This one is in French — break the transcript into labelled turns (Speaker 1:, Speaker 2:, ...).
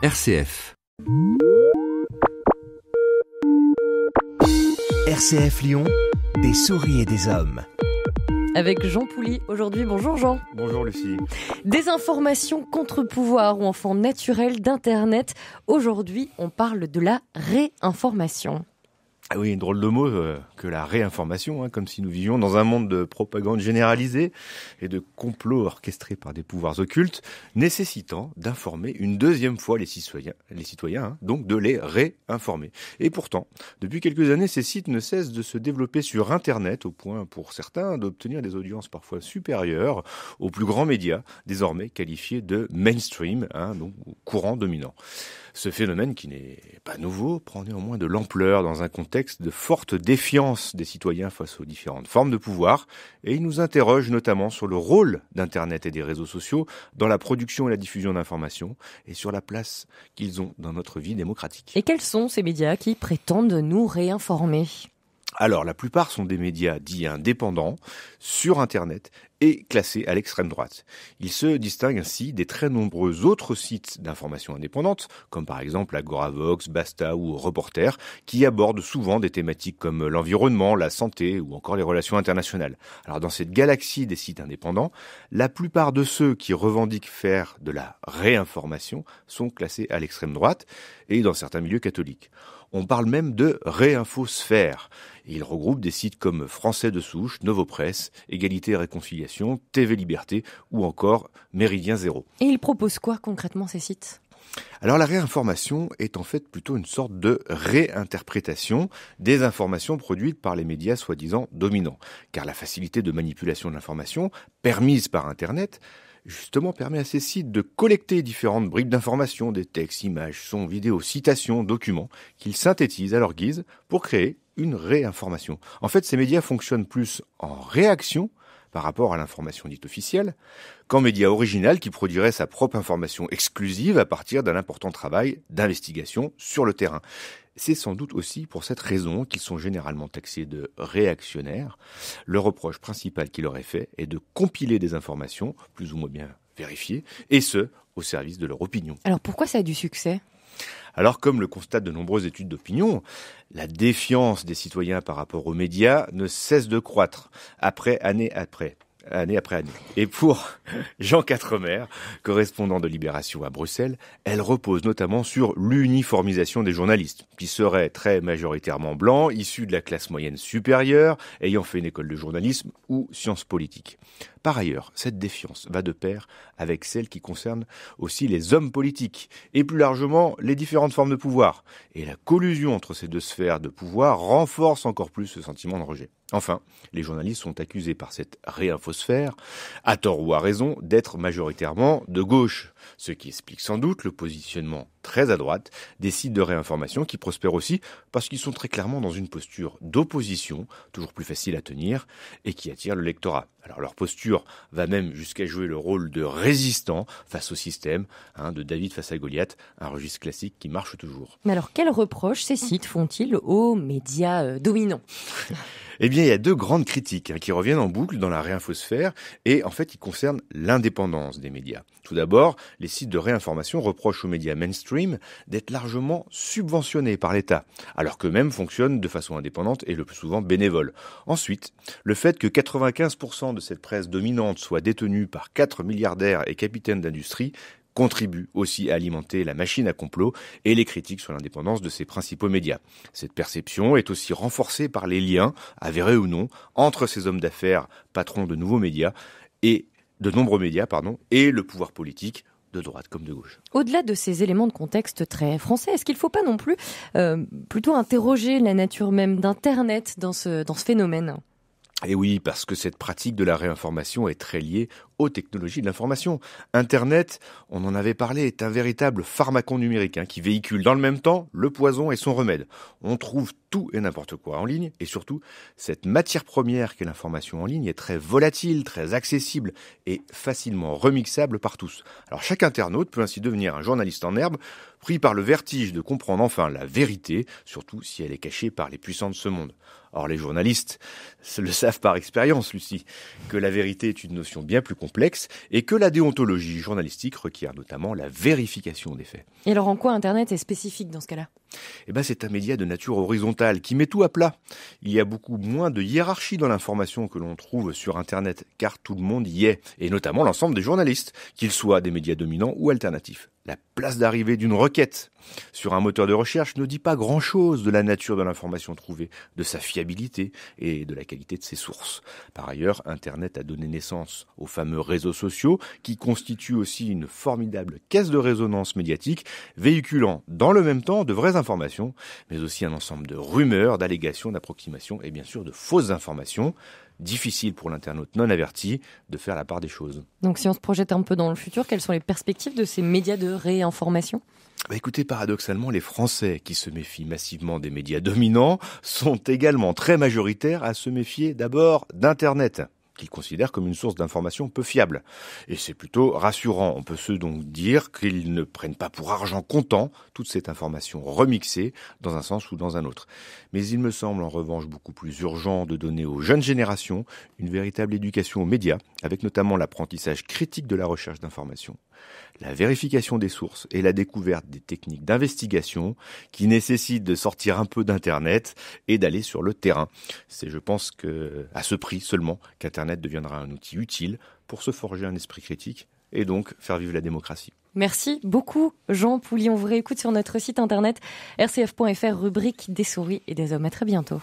Speaker 1: RCF.
Speaker 2: RCF Lyon, des souris et des hommes.
Speaker 3: Avec Jean Pouly aujourd'hui. Bonjour Jean.
Speaker 4: Bonjour Lucie.
Speaker 3: Désinformation, contre-pouvoir ou enfant naturel d'Internet. Aujourd'hui, on parle de la réinformation.
Speaker 4: Ah oui, une drôle de mot que la réinformation, comme si nous vivions dans un monde de propagande généralisée et de complots orchestrés par des pouvoirs occultes, nécessitant d'informer une deuxième fois les citoyens, donc de les réinformer. Et pourtant, depuis quelques années, ces sites ne cessent de se développer sur Internet, au point pour certains d'obtenir des audiences parfois supérieures aux plus grands médias, désormais qualifiés de mainstream, donc courant dominant. Ce phénomène, qui n'est pas nouveau, prend néanmoins de l'ampleur dans un contexte de forte défiance des citoyens face aux différentes formes de pouvoir, et il nous interroge notamment sur le rôle d'Internet et des réseaux sociaux dans la production et la diffusion d'informations, et sur la place qu'ils ont dans notre vie démocratique.
Speaker 3: Et quels sont ces médias qui prétendent nous réinformer ?
Speaker 4: Alors, la plupart sont des médias dits indépendants, sur Internet, et classés à l'extrême droite. Ils se distinguent ainsi des très nombreux autres sites d'information indépendantes, comme par exemple Agoravox, Basta ou Reporter, qui abordent souvent des thématiques comme l'environnement, la santé ou encore les relations internationales. Alors, dans cette galaxie des sites indépendants, la plupart de ceux qui revendiquent faire de la réinformation sont classés à l'extrême droite, et dans certains milieux catholiques. On parle même de réinfosphère. Il regroupe des sites comme Français de souche, Novopresse, Égalité et Réconciliation, TV Liberté ou encore Méridien Zéro.
Speaker 3: Et ils proposent quoi concrètement ces sites ?
Speaker 4: Alors la réinformation est en fait plutôt une sorte de réinterprétation des informations produites par les médias soi-disant dominants. Car la facilité de manipulation de l'information, permise par Internet, justement permet à ces sites de collecter différentes bribes d'informations, des textes, images, sons, vidéos, citations, documents, qu'ils synthétisent à leur guise pour créer une réinformation. En fait, ces médias fonctionnent plus en réaction par rapport à l'information dite officielle, qu'en média original qui produirait sa propre information exclusive à partir d'un important travail d'investigation sur le terrain. C'est sans doute aussi pour cette raison qu'ils sont généralement taxés de réactionnaires. Le reproche principal qui leur est fait est de compiler des informations, plus ou moins bien vérifiées, et ce, au service de leur opinion.
Speaker 3: Alors pourquoi ça a du succès ?
Speaker 4: Alors, comme le constatent de nombreuses études d'opinion, la défiance des citoyens par rapport aux médias ne cesse de croître, année après année. Et pour Jean Quatremer, correspondant de Libération à Bruxelles, elle repose notamment sur l'uniformisation des journalistes, qui seraient très majoritairement blancs, issus de la classe moyenne supérieure, ayant fait une école de journalisme ou sciences politiques. Par ailleurs, cette défiance va de pair avec celle qui concerne aussi les hommes politiques, et plus largement les différentes formes de pouvoir. Et la collusion entre ces deux sphères de pouvoir renforce encore plus ce sentiment de rejet. Enfin, les journalistes sont accusés par cette réinfosphère, à tort ou à raison, d'être majoritairement de gauche, ce qui explique sans doute le positionnement très à droite des sites de réinformation qui prospèrent aussi parce qu'ils sont très clairement dans une posture d'opposition, toujours plus facile à tenir, et qui attire le lectorat. Alors leur posture va même jusqu'à jouer le rôle de résistant face au système, de David face à Goliath, un registre classique qui marche toujours.
Speaker 3: Mais alors quels reproches ces sites font-ils aux médias dominants ?
Speaker 4: Eh bien, il y a deux grandes critiques qui reviennent en boucle dans la réinfosphère et en fait, ils concernent l'indépendance des médias. Tout d'abord, les sites de réinformation reprochent aux médias mainstream d'être largement subventionnés par l'État, alors qu'eux-mêmes fonctionnent de façon indépendante et le plus souvent bénévole. Ensuite, le fait que 95% de cette presse dominante soit détenue par 4 milliardaires et capitaines d'industrie contribue aussi à alimenter la machine à complot et les critiques sur l'indépendance de ses principaux médias. Cette perception est aussi renforcée par les liens, avérés ou non, entre ces hommes d'affaires, patrons de nouveaux médias, et de nombreux médias, et le pouvoir politique, de droite comme de gauche.
Speaker 3: Au-delà de ces éléments de contexte très français, est-ce qu'il ne faut pas non plus plutôt interroger la nature même d'Internet dans ce phénomène ?
Speaker 4: Et oui, parce que cette pratique de la réinformation est très liée aux technologies de l'information. Internet, on en avait parlé, est un véritable pharmacon numérique qui véhicule dans le même temps le poison et son remède. On trouve tout et n'importe quoi en ligne et surtout, cette matière première qu'est l'information en ligne est très volatile, très accessible et facilement remixable par tous. Alors chaque internaute peut ainsi devenir un journaliste en herbe, pris par le vertige de comprendre enfin la vérité, surtout si elle est cachée par les puissants de ce monde. Or les journalistes le savent par expérience, Lucie, que la vérité est une notion bien plus complexe et que la déontologie journalistique requiert notamment la vérification des faits.
Speaker 3: Et alors en quoi Internet est spécifique dans ce cas-là ?
Speaker 4: C'est un média de nature horizontale qui met tout à plat. Il y a beaucoup moins de hiérarchie dans l'information que l'on trouve sur Internet, car tout le monde y est, et notamment l'ensemble des journalistes, qu'ils soient des médias dominants ou alternatifs. La place d'arrivée d'une requête sur un moteur de recherche ne dit pas grand-chose de la nature de l'information trouvée, de sa fiabilité et de la qualité de ses sources. Par ailleurs, Internet a donné naissance aux fameux réseaux sociaux qui constituent aussi une formidable caisse de résonance médiatique, véhiculant dans le même temps de vraies informations, mais aussi un ensemble de rumeurs, d'allégations, d'approximations et bien sûr de fausses informations. Difficile pour l'internaute non averti de faire la part des choses.
Speaker 3: Donc si on se projette un peu dans le futur, quelles sont les perspectives de ces médias de réinformation ?
Speaker 4: Écoutez, paradoxalement, les Français qui se méfient massivement des médias dominants sont également très majoritaires à se méfier d'abord d'Internet, qu'ils considèrent comme une source d'information peu fiable. Et c'est plutôt rassurant. On peut se donc dire qu'ils ne prennent pas pour argent comptant toute cette information remixée dans un sens ou dans un autre. Mais il me semble en revanche beaucoup plus urgent de donner aux jeunes générations une véritable éducation aux médias, avec notamment l'apprentissage critique de la recherche d'informations, la vérification des sources et la découverte des techniques d'investigation qui nécessitent de sortir un peu d'Internet et d'aller sur le terrain. C'est, je pense, à ce prix seulement qu'Internet deviendra un outil utile pour se forger un esprit critique et donc faire vivre la démocratie.
Speaker 3: Merci beaucoup Jean Poulion. On vous réécoute sur notre site internet rcf.fr, rubrique des souris et des hommes. À très bientôt.